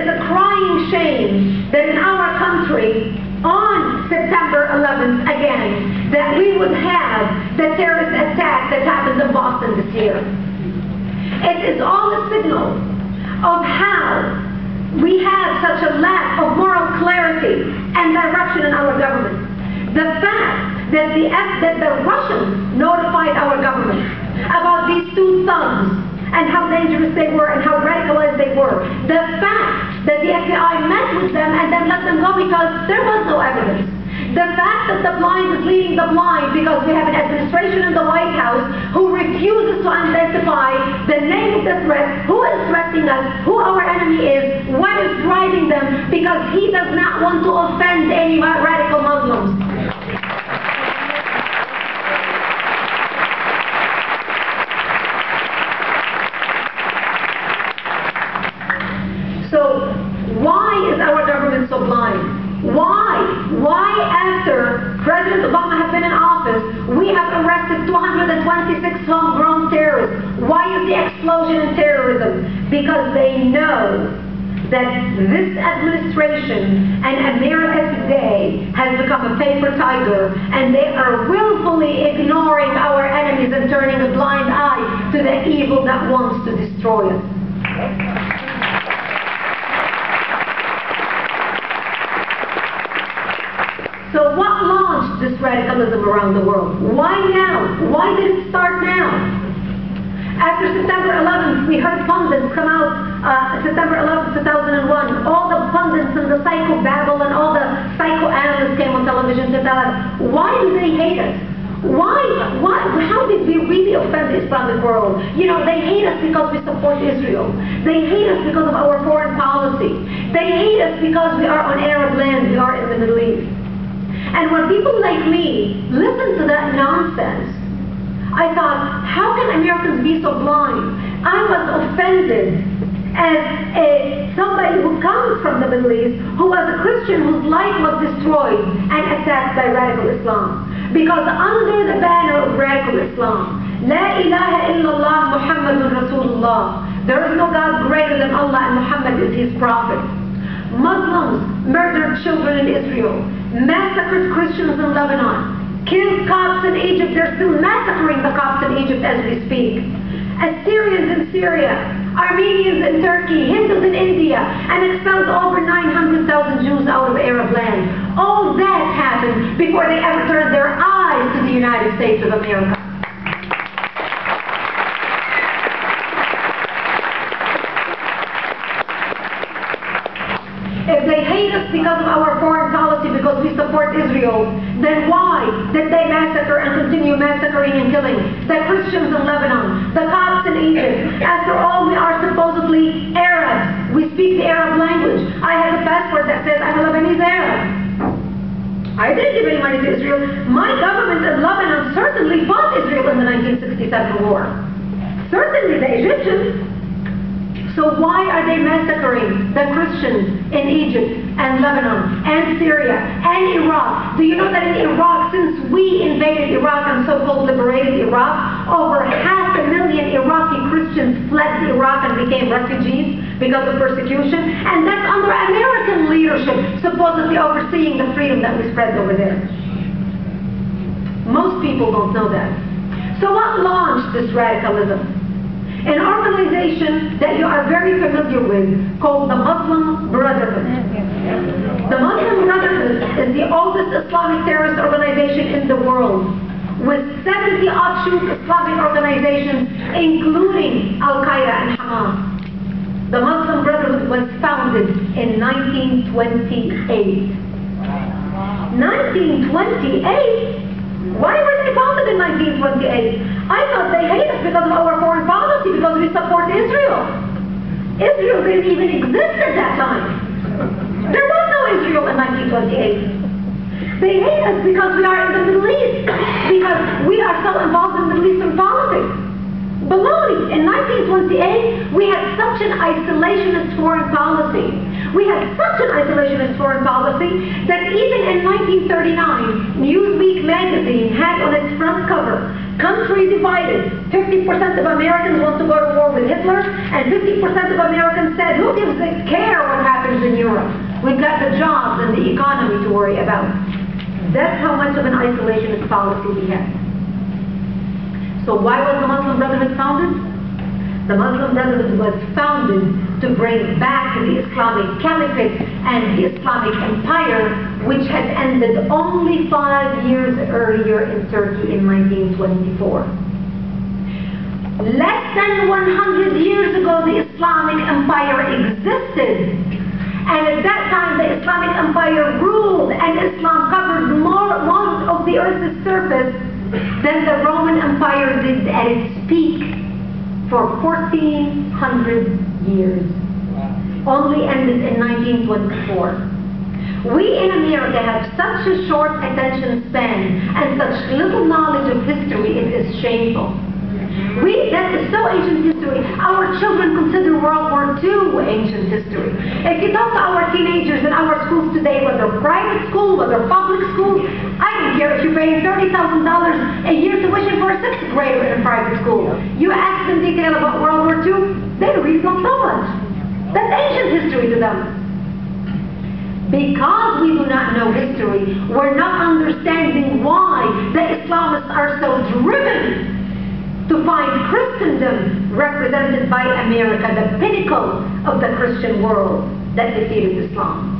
is a crying shame that in our country, on September 11th again, that we would have the terrorist attack that happened in Boston this year. It is all a signal of how we have such a lack of moral clarity and direction in our government. The fact that the Russians notified our government about these two thugs and how dangerous they were and how radicalized they were. The fact that the FBI met with them and then let them go because there was no evidence. The fact that the blind is leading the blind because we have an administration in the White House who refuses to identify the name of the threat, who is threatening us, who our enemy is, what is driving them, because he does not want to offend any radical Muslims. So why is our government so blind? Why after President Obama has been in office, we have arrested 226 homegrown terrorists? Why is the explosion in terrorism? Because they know that this administration and America today has become a paper tiger, and they are willfully ignoring our enemies and turning a blind eye to the evil that wants to destroy us. So what launched this radicalism around the world? Why now? Why did it start now? After September 11th, we heard pundits come out, September 11th, 2001, all the pundits and the psychobabble and all the psychoanalysts came on television to tell us, why do they hate us? Why? How did we really offend the Islamic world? You know, they hate us because we support Israel. They hate us because of our foreign policy. They hate us because we are on Arab land, we are in the Middle East. And when people like me listen to that nonsense, I thought, how can Americans be so blind? I was offended as somebody who comes from the Middle East, who was a Christian whose life was destroyed and attacked by radical Islam. Because under the banner of radical Islam, La ilaha illallah Muhammadun Rasulullah, there is no God greater than Allah and Muhammad is his prophet. Muslims murdered children in Israel, massacred Christians in Lebanon, killed Copts in Egypt. They're still massacring the Copts in Egypt as we speak. Assyrians in Syria, Armenians in Turkey, Hindus in India, and expelled over 900,000 Jews out of Arab land. All that happened before they ever turned their eyes to the United States of America. If they hate us because of our foreign policy, because we support Israel, then why did they massacre and continue massacring and killing the Christians in Lebanon, the Copts in Egypt? After all, we are supposedly Arabs. We speak the Arab language. I have a passport that says I'm a Lebanese Arab. I didn't give any money to Israel. My government in Lebanon certainly fought Israel in the 1967 war. Certainly the Egyptians. So why are they massacring the Christians in Egypt and Lebanon and Syria and Iraq? Do you know that in Iraq, since we invaded Iraq and so-called liberated Iraq, over 500,000 Iraqi Christians fled Iraq and became refugees because of persecution? And that's under American leadership, supposedly overseeing the freedom that we spread over there. Most people don't know that. So what launched this radicalism? An organization that you are very familiar with called the Muslim Brotherhood. The Muslim Brotherhood is the oldest Islamic terrorist organization in the world, with 70 offshoot Islamic organizations, including Al-Qaeda and Hamas. The Muslim Brotherhood was founded in 1928. 1928? Why were they founded in 1928? I thought they hate us because of our foreign policy, because we support Israel. Israel didn't even exist at that time. There was no Israel in 1928. They hate us because we are in the Middle East, because we are so involved in Middle Eastern politics. Baloney. In 1928, we had such an isolationist foreign policy. We had such an isolationist foreign policy that even in 1939, Newsweek magazine had on its front cover Country divided. 50% of Americans want to go to war with Hitler, and 50% of Americans said, who gives a care what happens in Europe? We've got the jobs and the economy to worry about. That's how much of an isolationist policy we have. So why was the Muslim Brotherhood founded? The Muslim Brotherhood was founded to bring back the Islamic Caliphate and the Islamic Empire, which had ended only 5 years earlier in Turkey in 1924. Less than 100 years ago, the Islamic Empire existed. And at that time, the Islamic Empire ruled, and Islam covered most of the earth's surface than the Roman Empire did at its peak for 1,400 years. Only ended in 1924. We in America have such a short attention span and such little knowledge of history, it is shameful. That is so ancient history. Our children consider World War II ancient history. If you talk to our teenagers in our schools today, whether private school, whether public school, I don't care if you're paying $30,000 a year tuition for a 6th grader in a private school. You ask them detail about World War II, they really don't know much. That's ancient history to them. Because we do not know history, we're not understanding why the Islamists are so driven to find Christendom represented by America, the pinnacle of the Christian world that defeated Islam.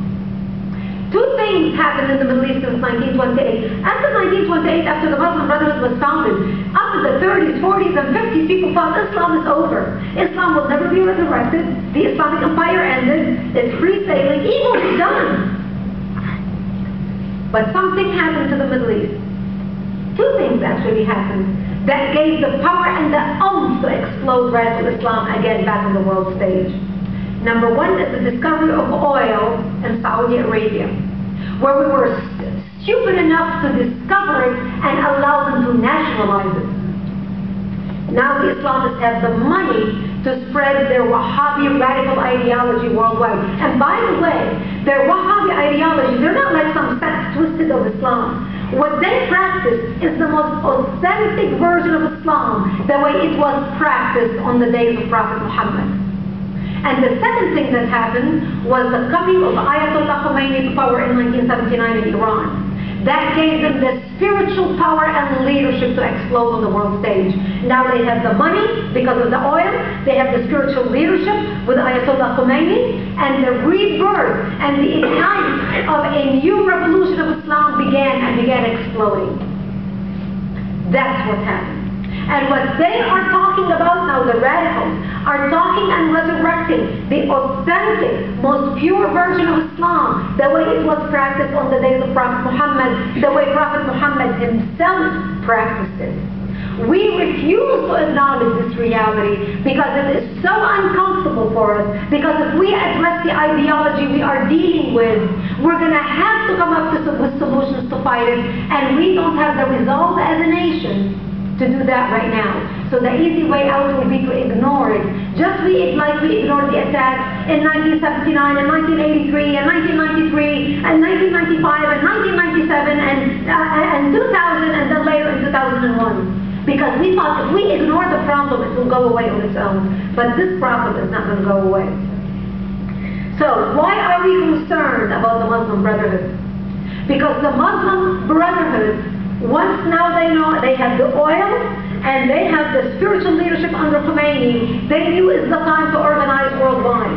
Two things happened in the Middle East since 1928. After 1928, after the Muslim Brotherhood was founded, up to the 30s, 40s, and 50s, people thought Islam is over. Islam will never be resurrected. The Islamic Empire ended. It's free sailing. Evil is done. But something happened to the Middle East. Two things actually happened that gave the power and the oomph to explode radical Islam again back on the world stage. Number one is the discovery of oil in Saudi Arabia, where we were stupid enough to discover it and allow them to nationalize it. Now the Islamists have the money to spread their Wahhabi radical ideology worldwide. And by the way, their Wahhabi ideology, they're not like some sect twisted of Islam. What they practice is the most authentic version of Islam, the way it was practiced on the days of Prophet Muhammad. And the second thing that happened was the coming of Ayatollah Khomeini to power in 1979 in Iran. That gave them the spiritual power and leadership to explode on the world stage. Now they have the money because of the oil, they have the spiritual leadership with Ayatollah Khomeini, and the rebirth and the ignite of a new revolution of Islam began exploding. That's what happened. And what they are talking about now, the radicals, are talking and resurrecting the authentic, most pure version of Islam, the way it was practiced on the days of Prophet Muhammad, the way Prophet Muhammad himself practiced it. We refuse to acknowledge this reality because it is so uncomfortable for us, because if we address the ideology we are dealing with, we're going to have to come up with solutions to fight it, and we don't have the resolve as a nation to do that right now. So the easy way out will be to ignore it. Just like we ignored the attacks in 1979 and 1983 and 1993 and 1995 and 1997 and 2000 and then later in 2001. Because we thought if we ignore the problem, it will go away on its own. But this problem is not going to go away. So why are we concerned about the Muslim Brotherhood? Because the Muslim Brotherhood, once now they know they have the oil and they have the spiritual leadership under Khomeini, they knew it's the time to organize worldwide.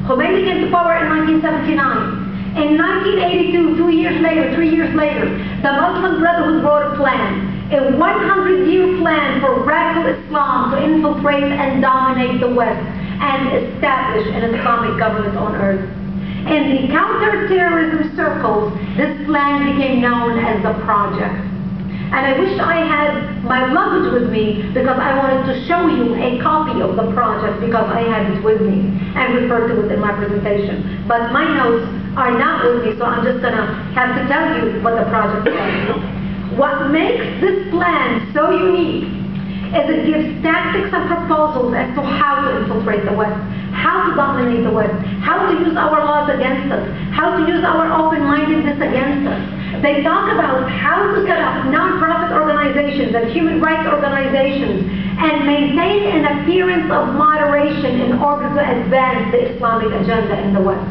Khomeini came to power in 1979. In 1982, 2 years later, 3 years later, the Muslim Brotherhood wrote a plan. A 100-year plan for radical Islam to infiltrate and dominate the West and establish an Islamic government on earth. In the counter-terrorism circles, this plan became known as the Project. And I wish I had my luggage with me because I wanted to show you a copy of the project because I had it with me and referred to it in my presentation. But my notes are not with me, so I'm just going to have to tell you what the project is. What makes this plan so unique is it gives tactics and proposals as to how to infiltrate the West, how to dominate the West, how to use our laws against us, how to use our open-mindedness against us. They talk about how to set up non-profit organizations and human rights organizations and maintain an appearance of moderation in order to advance the Islamic agenda in the West.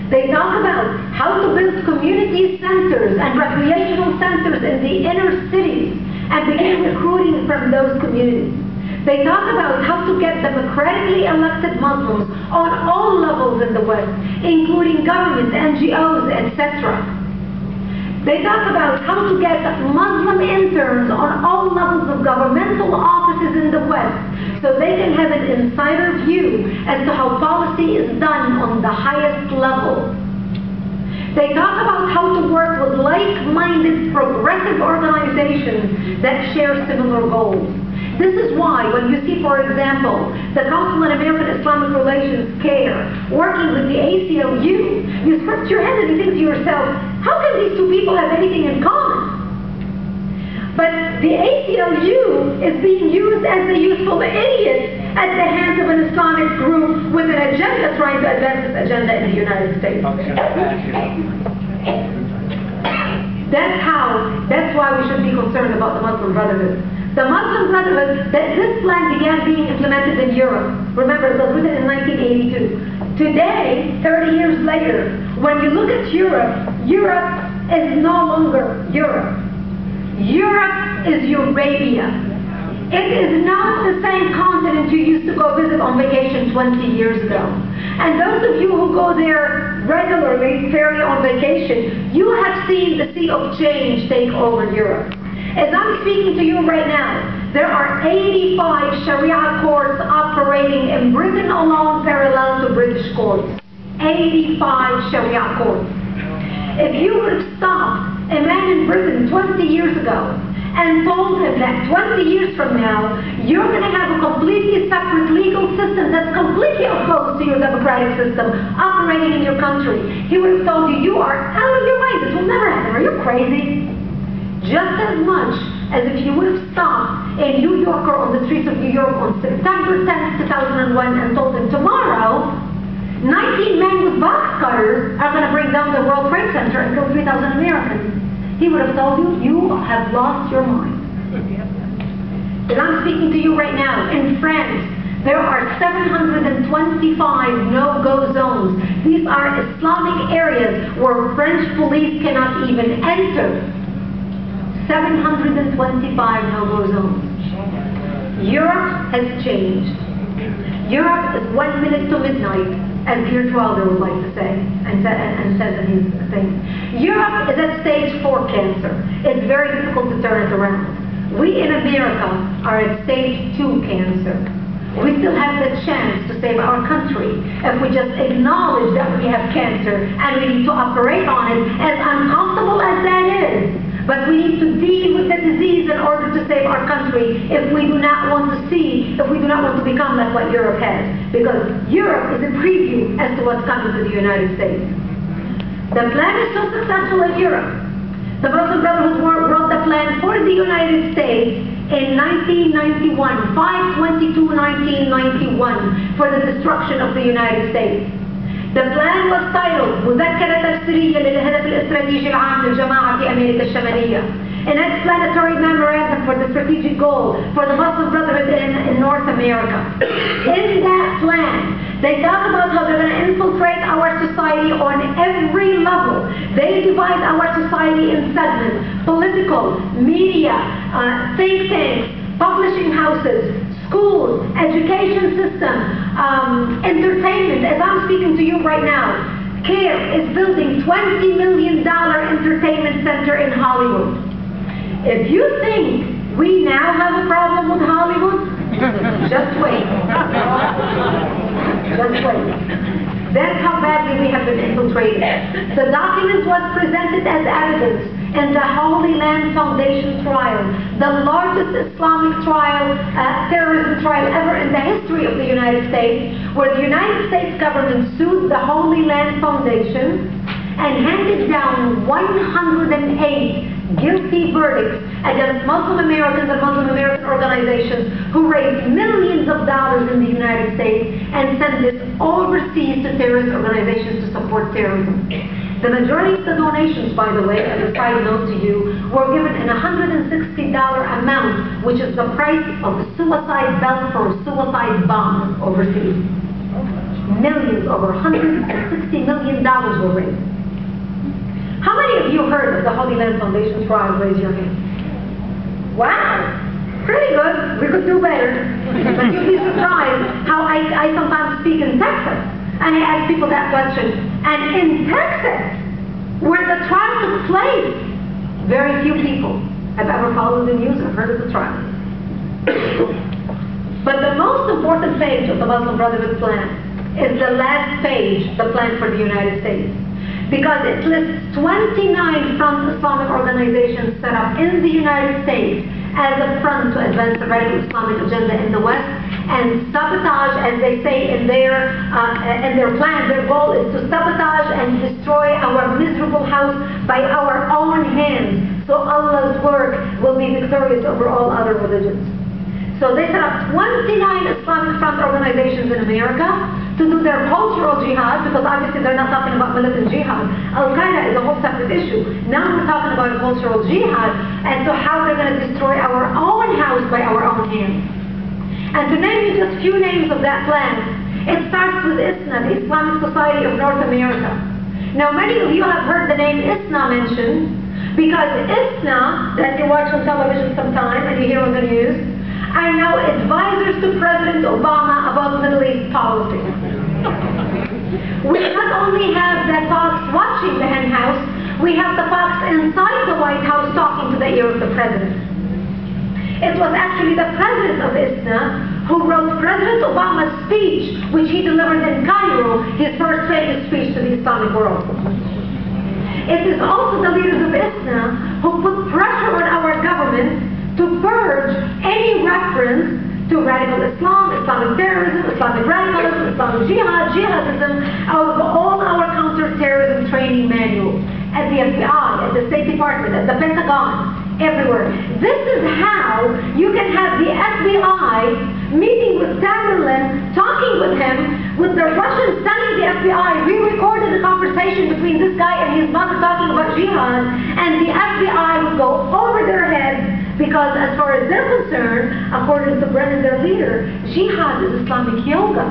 They talk about how to build community centers and recreational centers in the inner cities and begin recruiting from those communities. They talk about how to get democratically elected Muslims on all levels in the West, including government, NGOs, etc. They talk about how to get Muslim interns on all levels of governmental offices in the West so they can have an insider view as to how policy is done on the highest level. They talk about how to work with like-minded progressive organizations that share similar goals. This is why when you see, for example, the Council on American Islamic Relations, CARE, working with the ACLU, you scratch your head and you think to yourself, how can these two people have anything in common? But the ACLU is being used as a useful idiot at the hands of an Islamic group with an agenda trying to advance its agenda in the United States. That's why we should be concerned about the Muslim Brotherhood. The Muslim Brotherhood, this plan began being implemented in Europe. Remember, it was written in 1982. Today, 30 years later, when you look at Europe, Europe is no longer Europe. Europe is Eurabia. It is not the same continent you used to go visit on vacation 20 years ago. And those of you who go there regularly, fairly on vacation, you have seen the sea of change take over Europe. As I'm speaking to you right now, there are 85 Sharia courts operating in Britain alone parallel to British courts. 85 Sharia courts. If you would have stopped a man in Britain 20 years ago and told him that 20 years from now, you're going to have a completely separate legal system that's completely opposed to your democratic system operating in your country, he would have told you, you are out of your mind. This will never happen. Are you crazy? Just as much as if you would have stopped a New Yorker on the streets of New York on September 10th, 2001 and told him tomorrow, 19 men with box cutters are going to bring down the World Trade Center and kill 3,000 Americans. He would have told you, you have lost your mind. As I'm speaking to you right now, in France, there are 725 no-go zones. These are Islamic areas where French police cannot even enter. 725 no-go zones. Europe has changed. Europe is 1 minute to midnight, as Geert Wilder would like to say, and says in his thing. Europe is at stage 4 cancer. It's very difficult to turn it around. We in America are at stage 2 cancer. We still have the chance to save our country if we just acknowledge that we have cancer and we need to operate on it, as uncomfortable as that is. But we need to deal with the disease in order to save our country if we do not want to become like what Europe has. Because Europe is a preview as to what's coming to the United States. The plan is so successful in Europe. The Muslim Brotherhood wrote the plan for the United States in 1991, 5/22/1991, for the destruction of the United States. The plan was titled مذكرة تفسيرية للهدف الاستراتيجي العام للجماعة في أمريكا الشمالية, an explanatory memorandum for the strategic goal for the Muslim Brotherhood in North America. In that plan, they talk about how they're going to infiltrate our society on every level. They divide our society in segments: political, media, think tanks, publishing houses, schools, education system, entertainment. As I'm speaking to you right now, CARE is building $20 million entertainment center in Hollywood. If you think we now have a problem with Hollywood, just wait. Just wait. That's how badly we have been infiltrated. The document was presented as evidence in the Holy Land Foundation trial, the largest Islamic trial, terrorism trial ever in the history of the United States, where the United States government sued the Holy Land Foundation and handed down 108 guilty verdicts against Muslim Americans and Muslim American organizations who raised millions of dollars in the United States and sent this overseas to terrorist organizations to support terrorism. The majority of the donations, by the way, as a side note to you, were given in $160 amount, which is the price of the suicide belt for suicide bombers overseas. Millions, over $160 million were raised. How many of you heard of the Holy Land Foundation trial? Raise your hand. Wow! Pretty good. We could do better. But you'd be surprised how I sometimes speak in Texas, and I ask people that question. And in Texas, where the trial took place, very few people have ever followed the news or heard of the trial. But the most important page of the Muslim Brotherhood plan is the last page, the plan for the United States. Because it lists 29 front Islamic organizations set up in the United States as a front to advance the radical Islamic agenda in the West, and sabotage, as they say in their plan, their goal is to sabotage and destroy our miserable house by our own hands, so Allah's work will be victorious over all other religions. So they set up 29 Islamic front organizations in America to do their cultural jihad, because obviously they're not talking about militant jihad. Al-Qaeda is a whole separate issue. Now we're talking about a cultural jihad, and so how they're going to destroy our own house by our own hands. And to name you just a few names of that plan, it starts with ISNA, the Islamic Society of North America. Now many of you have heard the name ISNA mentioned, because ISNA, that you watch on television sometime and you hear on the news, are now advisors to President Obama about Middle East policy. We not only have the fox watching the hen house, we have the fox inside the White House talking to the ear of the president. It was actually the president of ISNA who wrote President Obama's speech, which he delivered in Cairo, his first famous speech to the Islamic world. It is also the leaders of ISNA who put pressure on our government to purge any reference to radical Islam, Islamic terrorism, Islamic radicalism, Islamic jihad, jihadism out of all our counter-terrorism training manuals at the FBI, at the State Department, at the Pentagon, everywhere. This is how you can have the FBI meeting with Tamerlan, talking with him, with the Russians telling the FBI, we recorded a conversation between this guy and his mother talking about jihad, and the FBI would go over their heads, because as far as they're concerned, according to Brennan, their leader, jihad is Islamic yoga.